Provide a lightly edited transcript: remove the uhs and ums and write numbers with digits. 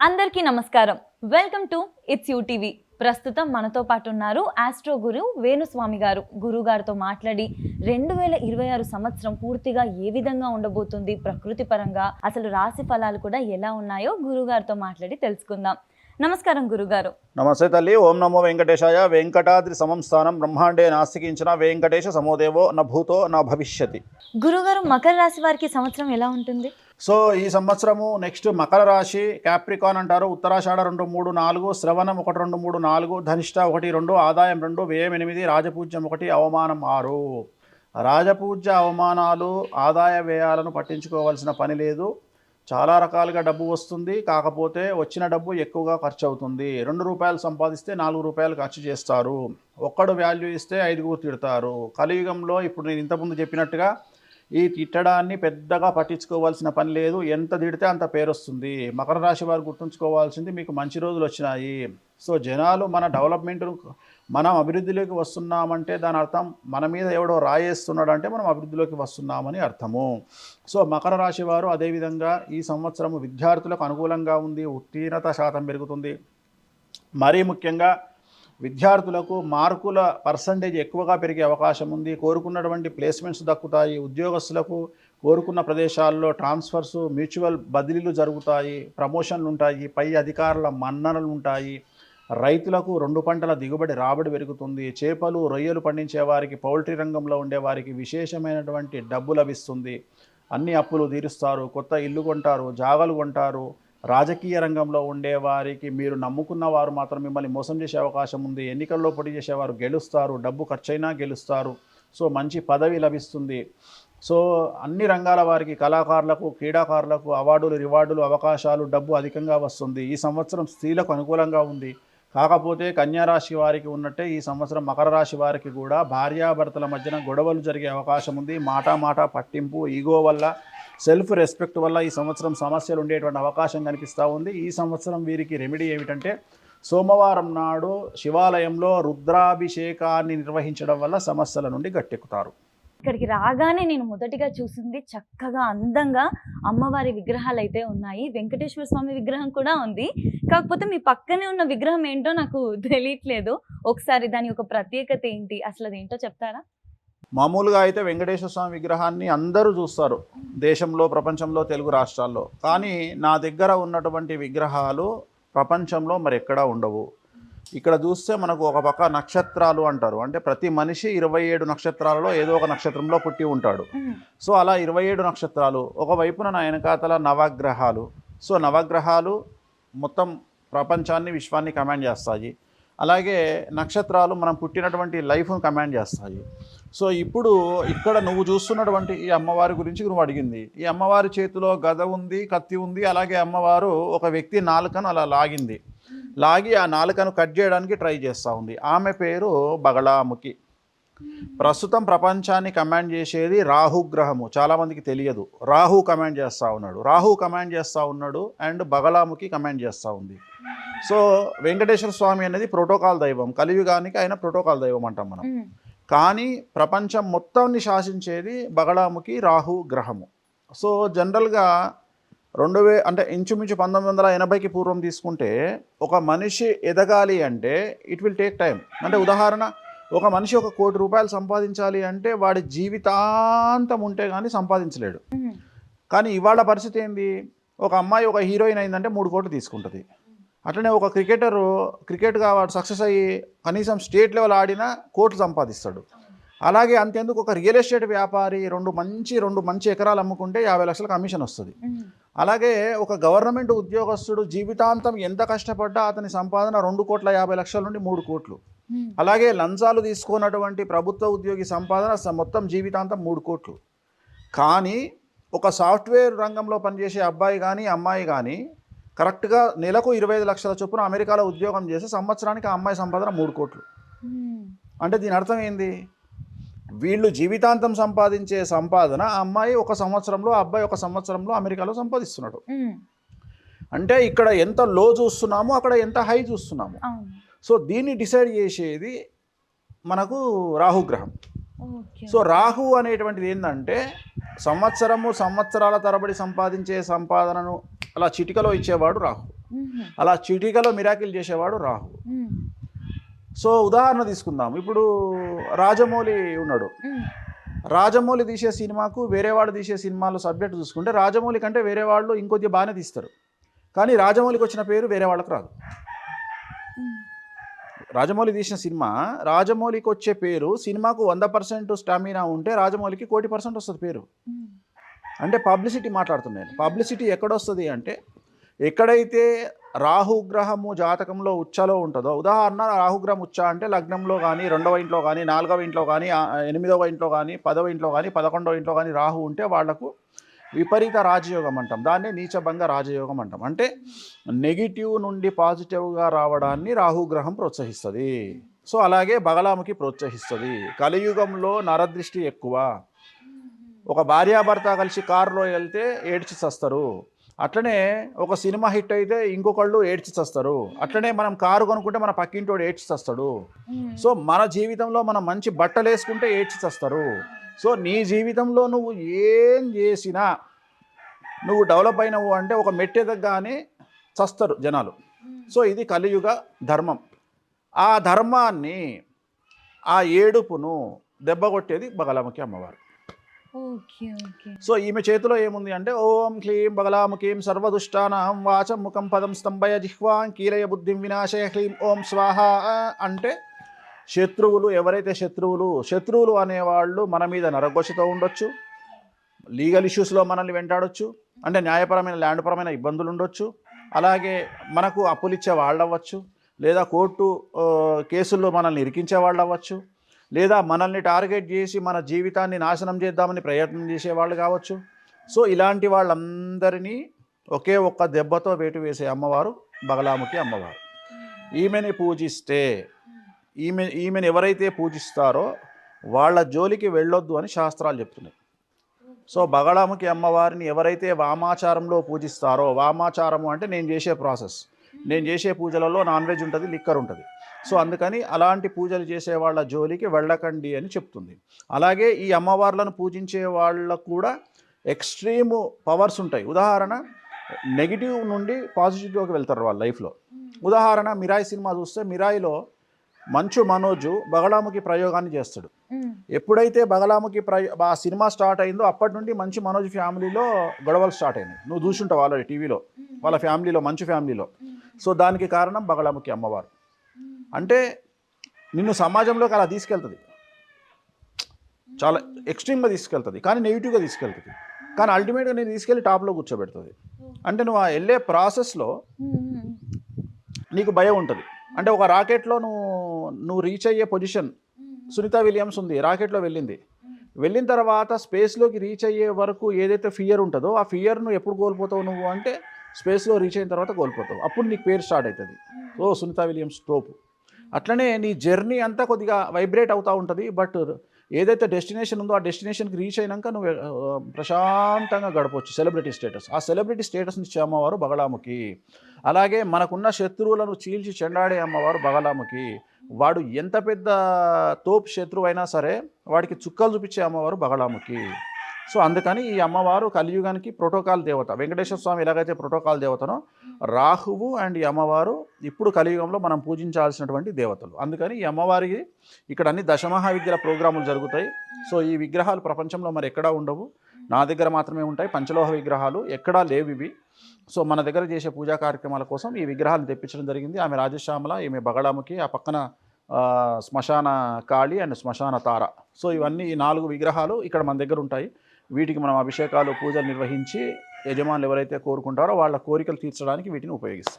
అందరికీ నమస్కారం. Welcome to it's UTV. ప్రస్తుతం మనతో పాటు ఉన్నారు ఆస్ట్రో గురు వేణుస్వామి గారు. గురుగారితో మాట్లాడి 2026 సంవత్సరం పూర్తిగా ఏ విధంగా ఉండబోతుంది, ప్రకృతి పరంగా అసలు రాశి ఫలాలు కూడా ఎలా ఉన్నాయో గురుగారితో మాట్లాడి తెలుసుకుందాం. నమస్కారం గురుగారు. నమస్తే తల్లి. ఓం నమో వెంకటేశాయ. వెంకటాద్రి సమం స్థానం బ్రహ్మాండే నాస్తికించిన వెంకటేశ సమోదేవో న భూతో న భవిష్యతి. గురుగారు, మకర రాశి వారికి సంవత్సరం ఎలా ఉంటుంది? సో ఈ సంవత్సరము నెక్స్ట్ మకర రాశి, క్యాప్రికాన్ అంటారు. ఉత్తరాషాఢ 2, 3, 4, శ్రవణం 1, 2, 3, 4, ధనిష్ట 1, 2, ఆదాయం 2, వ్యయం 8, రాజపూజ్యం 1, అవమానం 6. రాజపూజ్య అవమానాలు, ఆదాయ వ్యయాలను పట్టించుకోవాల్సిన పని లేదు. చాలా రకాలుగా డబ్బు వస్తుంది, కాకపోతే వచ్చిన డబ్బు ఎక్కువగా ఖర్చు అవుతుంది. 2 రూపాయలు సంపాదిస్తే 4 రూపాయలు ఖర్చు చేస్తారు. ఒక్కడు వాల్యూ ఇస్తే 5గురు తిడతారు. కలియుగంలో ఇప్పుడు నేను ఇంతకుముందు చెప్పినట్టుగా ఈ తిట్టడాన్ని పెద్దగా పట్టించుకోవాల్సిన పని లేదు. ఎంత తిడితే అంత పేరు వస్తుంది. మకర రాశి వారు గుర్తుంచుకోవాల్సింది, మీకు మంచి రోజులు వచ్చినాయి. సో జనాలు మన డెవలప్మెంట్ను, మనం అభివృద్ధిలోకి వస్తున్నామంటే దాని అర్థం మన మీద ఎవడో రాయేస్తున్నాడు అంటే మనం అభివృద్ధిలోకి వస్తున్నామని అర్థము. సో మకర రాశి వారు అదేవిధంగా ఈ సంవత్సరం విద్యార్థులకు అనుకూలంగా ఉంది. ఉత్తీర్ణత శాతం పెరుగుతుంది. మరీ ముఖ్యంగా విద్యార్థులకు మార్కుల పర్సంటేజ్ ఎక్కువగా పెరిగే అవకాశం ఉంది. కోరుకున్నటువంటి ప్లేస్మెంట్స్ దక్కుతాయి. ఉద్యోగస్తులకు కోరుకున్న ప్రదేశాల్లో ట్రాన్స్ఫర్స్, మ్యూచువల్ బదిలీలు జరుగుతాయి. ప్రమోషన్లు ఉంటాయి. పై అధికారుల మన్ననలు ఉంటాయి. రైతులకు 2 పంటల దిగుబడి రాబడి పెరుగుతుంది. చేపలు, రొయ్యలు పండించే వారికి, పౌల్ట్రీ రంగంలో ఉండే వారికి విశేషమైనటువంటి డబ్బు లభిస్తుంది. అన్ని అప్పులు తీరుస్తారు. కొత్త ఇల్లు కొంటారు, జాగాలు కొంటారు. రాజకీయ రంగంలో ఉండే వారికి, మీరు నమ్ముకున్న వారు మాత్రం మిమ్మల్ని మోసం చేసే అవకాశం ఉంది. ఎన్నికల్లో పోటీ చేసేవారు గెలుస్తారు. డబ్బు ఖర్చైనా గెలుస్తారు. సో మంచి పదవి లభిస్తుంది. సో అన్ని రంగాల వారికి, కళాకారులకు, క్రీడాకారులకు అవార్డులు, రివార్డులు, అవకాశాలు, డబ్బు అధికంగా వస్తుంది. ఈ సంవత్సరం స్త్రీలకు అనుకూలంగా ఉంది. కాకపోతే కన్యారాశి వారికి ఉన్నట్టే ఈ సంవత్సరం మకర రాశి వారికి కూడా భార్యాభర్తల మధ్యన గొడవలు జరిగే అవకాశం ఉంది. మాట పట్టింపు, ఈగో వల్ల, సెల్ఫ్ రెస్పెక్ట్ వల్ల ఈ సంవత్సరం సమస్యలు ఉండేటువంటి అవకాశం కనిపిస్తూ ఉంది. ఈ సంవత్సరం వీరికి రెమెడీ ఏమిటంటే, సోమవారం నాడు శివాలయంలో రుద్రాభిషేకాన్ని నిర్వహించడం వల్ల సమస్యల నుండి గట్టెక్కుతారు. ఇక్కడికి రాగానే నేను మొదటిగా చూసింది చక్కగా అందంగా అమ్మవారి విగ్రహాలు అయితే ఉన్నాయి. వెంకటేశ్వర స్వామి విగ్రహం కూడా ఉంది. కాకపోతే మీ పక్కనే ఉన్న విగ్రహం ఏంటో నాకు తెలియట్లేదు. ఒకసారి దాని యొక్క ప్రత్యేకత ఏంటి, అసలు అదేంటో చెప్తారా? మామూలుగా అయితే వెంకటేశ్వర స్వామి విగ్రహాన్ని అందరూ చూస్తారు, దేశంలో, ప్రపంచంలో, తెలుగు రాష్ట్రాల్లో. కానీ నా దగ్గర ఉన్నటువంటి విగ్రహాలు ప్రపంచంలో మరి ఎక్కడా ఉండవు. ఇక్కడ చూస్తే మనకు ఒక పక్క నక్షత్రాలు అంటారు. అంటే ప్రతి మనిషి 27 నక్షత్రాలలో ఏదో ఒక నక్షత్రంలో పుట్టి ఉంటాడు. సో అలా 27 నక్షత్రాలు, ఒకవైపున నా వెనకాతల నవగ్రహాలు. సో నవగ్రహాలు మొత్తం ప్రపంచాన్ని, విశ్వాన్ని కమాండ్ చేస్తాయి. అలాగే నక్షత్రాలు మనం పుట్టినటువంటి లైఫ్ను కమాండ్ చేస్తాయి. సో ఇప్పుడు ఇక్కడ నువ్వు చూస్తున్నటువంటి ఈ అమ్మవారి గురించి నువ్వు అడిగింది. ఈ అమ్మవారి చేతిలో గద ఉంది, కత్తి ఉంది. అలాగే అమ్మవారు ఒక వ్యక్తి నాలుకను అలా లాగి ఆ నాలుకను కట్ చేయడానికి ట్రై చేస్తూ ఉంది. ఆమె పేరు బగళాముఖి. ప్రస్తుతం ప్రపంచాన్ని కమాండ్ చేసేది రాహుగ్రహము. చాలామందికి తెలియదు. రాహు కమాండ్ చేస్తూ ఉన్నాడు అండ్ బగళాముఖి కమాండ్ చేస్తూ ఉంది. సో వెంకటేశ్వర స్వామి అనేది ప్రోటోకాల్ దైవం. కలియుగానికి ఆయన ప్రోటోకాల్ దైవం అంటాం మనం. కానీ ప్రపంచం మొత్తాన్ని శాసించేది బగళాముఖి రాహు గ్రహము. సో జనరల్గా అంటే ఇంచుమించు 1980కి పూర్వం తీసుకుంటే ఒక మనిషి ఎదగాలి అంటే ఇట్ విల్ టేక్ టైం. అంటే ఉదాహరణ, ఒక మనిషి 1 కోటి రూపాయలు సంపాదించాలి అంటే వాడి జీవితాంతం ఉంటే కానీ సంపాదించలేడు. కానీ ఇవాళ పరిస్థితి ఏంది, ఒక అమ్మాయి ఒక హీరోయిన్ అయిందంటే 3 కోట్లు తీసుకుంటుంది. అట్లనే ఒక క్రికెట్గా వాడు సక్సెస్ అయ్యి కనీసం స్టేట్ లెవెల్ ఆడినా కోట్లు సంపాదిస్తాడు. అలాగే అంతెందుకు, ఒక రియల్ ఎస్టేట్ వ్యాపారి 2 మంచి ఎకరాలు అమ్ముకుంటే 50 లక్షల కమిషన్ వస్తుంది. అలాగే ఒక గవర్నమెంట్ ఉద్యోగస్తుడు జీవితాంతం ఎంత కష్టపడ్డా అతని సంపాదన 2,50,00,000 నుండి 3 కోట్లు. అలాగే లంచాలు తీసుకున్నటువంటి ప్రభుత్వ ఉద్యోగి సంపాదన మొత్తం జీవితాంతం 3 కోట్లు. కానీ ఒక సాఫ్ట్వేర్ రంగంలో పనిచేసే అబ్బాయి కానీ అమ్మాయి కానీ కరెక్ట్గా నెలకు 25 లక్షల చొప్పున అమెరికాలో ఉద్యోగం చేసి సంవత్సరానికి ఆ అమ్మాయి సంపాదన 3 కోట్లు. అంటే దీని అర్థం ఏంది, వీళ్ళు జీవితాంతం సంపాదించే సంపాదన ఆ అమ్మాయి 1 సంవత్సరంలో, ఆ అబ్బాయి 1 సంవత్సరంలో అమెరికాలో సంపాదిస్తున్నాడు. అంటే ఇక్కడ ఎంత లో చూస్తున్నామో అక్కడ ఎంత హై చూస్తున్నాము. సో దీన్ని డిసైడ్ చేసేది మనకు రాహుగ్రహం. సో రాహు అనేటువంటిది ఏంటంటే సంవత్సరాల తరబడి సంపాదించే సంపాదనను అలా చిటికలో ఇచ్చేవాడు రాహు. అలా చిటికలో మిరాకిల్ చేసేవాడు రాహు. సో ఉదాహరణ తీసుకుందాం, ఇప్పుడు రాజమౌళి ఉన్నాడు. రాజమౌళి తీసే సినిమాకు వేరే వాళ్ళు తీసే సినిమాలు సబ్జెక్ట్ చూసుకుంటే రాజమౌళి కంటే వేరే వాళ్ళు ఇంకొద్ది బాగానే తీస్తారు, కానీ రాజమౌళికి వచ్చిన పేరు వేరే వాళ్ళకి రాదు. రాజమౌళి తీసిన సినిమా, రాజమౌళికి వచ్చే పేరు, సినిమాకు 100% స్టామినా ఉంటే రాజమౌళికి 1,00,00,000% వస్తుంది పేరు. అంటే పబ్లిసిటీ మాట్లాడుతున్నాను. పబ్లిసిటీ ఎక్కడొస్తుంది అంటే ఎక్కడైతే రాహుగ్రహము జాతకంలో ఉచ్చలో ఉంటుందో, ఉదాహరణ రాహుగ్రహం ఉచ్చ అంటే లగ్నంలో కానీ, 2వ ఇంట్లో కానీ, 4వ ఇంట్లో కానీ, 8వ ఇంట్లో కానీ, 10వ ఇంట్లో కానీ, 11వ ఇంట్లో కానీ రాహు ఉంటే వాళ్లకు విపరీత రాజయోగం అంటాం. దాన్నే నీచభంగ రాజయోగం అంటాం. అంటే నెగిటివ్ నుండి పాజిటివ్గా రావడాన్ని రాహుగ్రహం ప్రోత్సహిస్తుంది. సో అలాగే బగలాముఖి ప్రోత్సహిస్తుంది. కలియుగంలో నరదృష్టి ఎక్కువ. ఒక భార్యాభర్త కలిసి కారులో వెళ్తే ఏడ్చి చస్తారు, అట్లనే ఒక సినిమా హిట్ అయితే ఇంకొకళ్ళు ఏడ్చి చస్తారు, అట్లనే మనం కారు కొనుక్కుంటే మన పక్కింటోడు ఏడ్చి చస్తాడు. సో మన జీవితంలో మనం మంచి బట్టలు వేసుకుంటే ఏడ్చి చస్తారు. సో నీ జీవితంలో నువ్వు ఏం చేసినా నువ్వు డెవలప్ అయినవు అంటే ఒక మెట్టెదగానే చస్తారు జనాలు. సో ఇది కలియుగ ధర్మం. ఆ ధర్మాన్ని, ఆ ఏడుపును దెబ్బకొట్టేది బగలాముఖి అమ్మవారు. సో ఈమె చేతిలో ఏముంది అంటే ఓం క్లీం బగలాముఖీం సర్వదుష్టానాం వాచం ముఖం పదం స్తంభయ జిహ్వాం కీలయ బుద్ధిం వినాశయ క్లీం ఓం స్వాహ అంటే శత్రువులు, ఎవరైతే శత్రువులు అనేవాళ్ళు మన మీద నరఘోషతో ఉండొచ్చు, లీగల్ ఇష్యూస్లో మనల్ని వెంటాడొచ్చు, అంటే న్యాయపరమైన ల్యాండ్ పరమైన ఇబ్బందులు ఉండొచ్చు, అలాగే మనకు అప్పులిచ్చే వాళ్ళు అవ్వచ్చు, లేదా కోర్టు కేసుల్లో మనల్ని ఇరికించే వాళ్ళు అవ్వచ్చు, లేదా మనల్ని టార్గెట్ చేసి మన జీవితాన్ని నాశనం చేద్దామని ప్రయత్నం చేసేవాళ్ళు కావచ్చు. సో ఇలాంటి వాళ్ళందరినీ ఒకే ఒక్క దెబ్బతో వేటు వేసే అమ్మవారు బగలాముఖి అమ్మవారు. ఈమెని పూజిస్తే, ఈమెను ఎవరైతే పూజిస్తారో వాళ్ళ జోలికి వెళ్ళొద్దు అని శాస్త్రాలు చెప్తున్నాయి. సో బగలాముఖి అమ్మవారిని ఎవరైతే వామాచారంలో పూజిస్తారో, వామాచారము అంటే నేను చేసే ప్రాసెస్, నేను చేసే పూజలలో నాన్ వెజ్ ఉంటుంది, లిక్కర్ ఉంటుంది. సో అందుకని అలాంటి పూజలు చేసే వాళ్ళ జోలికి వెళ్ళకండి అని చెప్తుంది. అలాగే ఈ అమ్మవార్లను పూజించే వాళ్ళకు కూడా ఎక్స్ట్రీమ్ పవర్స్ ఉంటాయి. ఉదాహరణ నెగిటివ్ నుండి పాజిటివ్లోకి వెళ్తారు వాళ్ళ లైఫ్లో. ఉదాహరణ మిరాయి సినిమా చూస్తే మిరాయిలో మంచు మనోజు బగలాముఖి ప్రయోగాన్ని చేస్తాడు. ఎప్పుడైతే బగలాముఖి ఆ సినిమా స్టార్ట్ అయిందో అప్పటి నుండి మంచు మనోజ్ ఫ్యామిలీలో గొడవలు స్టార్ట్ అయినాయి. నువ్వు చూసుంటావు వాళ్ళ టీవీలో, వాళ్ళ ఫ్యామిలీలో, మంచు ఫ్యామిలీలో. సో దానికి కారణం బగలాముఖి అమ్మవారు. అంటే నిన్ను సమాజంలోకి అలా తీసుకెళ్తుంది, చాలా ఎక్స్ట్రీమ్గా తీసుకెళ్తుంది, కానీ నెగిటివ్గా తీసుకెళ్తుంది, కానీ అల్టిమేట్గా నేను తీసుకెళ్ళి టాప్లో కూర్చోబెడుతుంది. అంటే నువ్వు ఆ వెళ్ళే ప్రాసెస్లో నీకు భయం ఉంటుంది. అంటే ఒక రాకెట్లో నువ్వు రీచ్ అయ్యే పొజిషన్, సునీత విలియమ్స్ ఉంది, రాకెట్లో వెళ్ళిన తర్వాత స్పేస్లోకి రీచ్ అయ్యే వరకు ఏదైతే ఫియర్ ఉంటుందో ఆ ఫియర్ను ఎప్పుడు కోల్పోతావు నువ్వు అంటే స్పేస్లో రీచ్ అయిన తర్వాత కోల్పోతావు. అప్పుడు నీకు పేరు స్టార్ట్ అవుతుంది, ఓ సునీత విలియమ్స్ తోపు. అట్లనే నీ జర్నీ అంతా కొద్దిగా వైబ్రేట్ అవుతూ ఉంటుంది. బట్ ఏదైతే డెస్టినేషన్ ఉందో ఆ డెస్టినేషన్కి రీచ్ అయినాక నువ్వు ప్రశాంతంగా గడపవచ్చు. సెలబ్రిటీ స్టేటస్, ఆ సెలబ్రిటీ స్టేటస్ని ఇచ్చే అమ్మవారు బగలాముఖి. అలాగే మనకున్న శత్రువులను చీల్చి చెండాడే అమ్మవారు బగలాముఖి. వాడు ఎంత పెద్ద తోపు శత్రువు అయినా సరే వాడికి చుక్కలు చూపించే అమ్మవారు బగలాముఖి. సో అందుకని ఈ అమ్మవారు కలియుగానికి ప్రోటోకాల్ దేవత. వెంకటేశ్వర స్వామి ఎలాగైతే ప్రోటోకాల్ దేవతనో రాహువు అండ్ ఈ అమ్మవారు ఇప్పుడు కలియుగంలో మనం పూజించాల్సినటువంటి దేవతలు. అందుకని ఈ అమ్మవారికి ఇక్కడ అన్ని దశమహావిద్యల ప్రోగ్రాములు జరుగుతాయి. సో ఈ విగ్రహాలు ప్రపంచంలో మరి ఎక్కడా ఉండవు, నా దగ్గర మాత్రమే ఉంటాయి. పంచలోహ విగ్రహాలు ఎక్కడా లేవు ఇవి. సో మన దగ్గర చేసే పూజా కార్యక్రమాల కోసం ఈ విగ్రహాలను తెప్పించడం జరిగింది. ఆమె రాజశ్యామల, ఈమె బగలాముఖి, ఆ పక్కన శ్మశాన కాళి అండ్ శ్మశాన తార. సో ఇవన్నీ ఈ 4 విగ్రహాలు ఇక్కడ మన దగ్గర ఉంటాయి. వీటికి మనం అభిషేకాలు, పూజలు నిర్వహించి యజమానులు ఎవరైతే కోరుకుంటారో వాళ్ళ కోరికలు తీర్చడానికి వీటిని ఉపయోగిస్తాం.